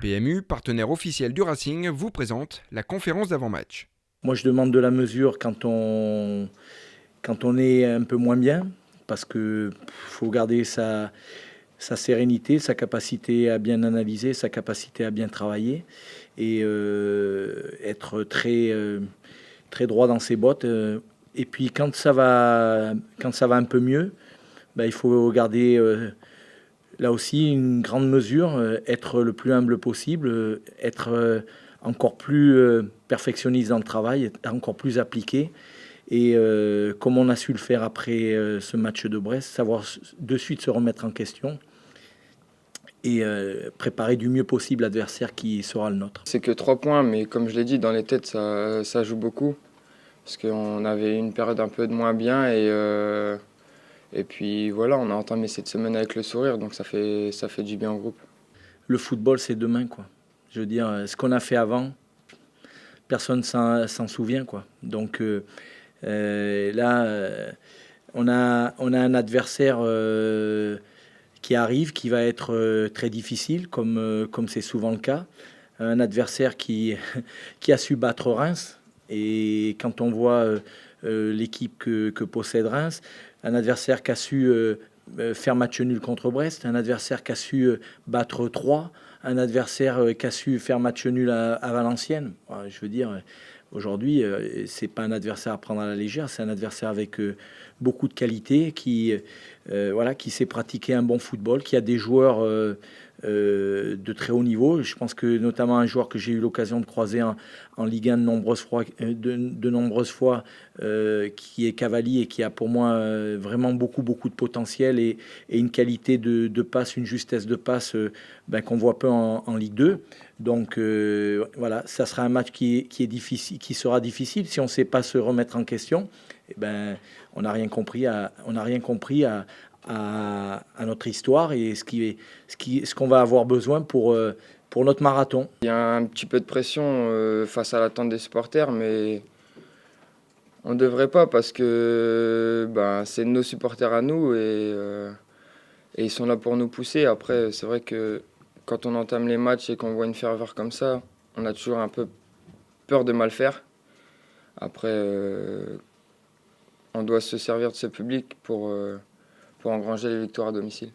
PMU, partenaire officiel du Racing, vous présente la conférence d'avant-match. Moi, je demande de la mesure quand on est un peu moins bien, parce qu'il faut garder sa sérénité, sa capacité à bien analyser, sa capacité à bien travailler et être très droit dans ses bottes. Et puis quand ça va un peu mieux, il faut garder là aussi une grande mesure, être le plus humble possible, être encore plus perfectionniste dans le travail, être encore plus appliqué. Et comme on a su le faire après ce match de Brest, savoir de suite se remettre en question et préparer du mieux possible l'adversaire qui sera le nôtre. C'est que 3 points, mais comme je l'ai dit, dans les têtes, ça joue beaucoup. Parce qu'on avait une période un peu de moins bien et puis voilà, on a entamé cette semaine avec le sourire, donc ça fait du bien au groupe. Le football, c'est demain, quoi. Je veux dire, ce qu'on a fait avant, personne s'en souvient, quoi. Donc là, on a un adversaire qui arrive, qui va être très difficile, comme c'est souvent le cas. Un adversaire qui a su battre Reims. Et quand on voit l'équipe que possède Reims, un adversaire qui a su faire match nul contre Brest, un adversaire qui a su battre Troyes, un adversaire qui a su faire match nul à Valenciennes. Je veux dire, aujourd'hui, c'est pas un adversaire à prendre à la légère, c'est un adversaire avec beaucoup de qualité, qui sait pratiquer un bon football, qui a des joueurs de très haut niveau. Je pense que notamment un joueur que j'ai eu l'occasion de croiser en Ligue 1 de nombreuses fois, qui est Cavalli et qui a pour moi vraiment beaucoup de potentiel et une qualité de passe, une justesse de passe qu'on voit peu en Ligue 2. Donc voilà, ça sera un match qui est difficile, qui sera difficile si on ne sait pas se remettre en question. On n'a rien compris à notre histoire et ce qu'on va avoir besoin pour notre marathon. Il y a un petit peu de pression face à l'attente des supporters, mais on ne devrait pas parce que c'est nos supporters à nous et ils sont là pour nous pousser. Après, c'est vrai que quand on entame les matchs et qu'on voit une ferveur comme ça, on a toujours un peu peur de mal faire. Après, on doit se servir de ce public pour engranger les victoires à domicile.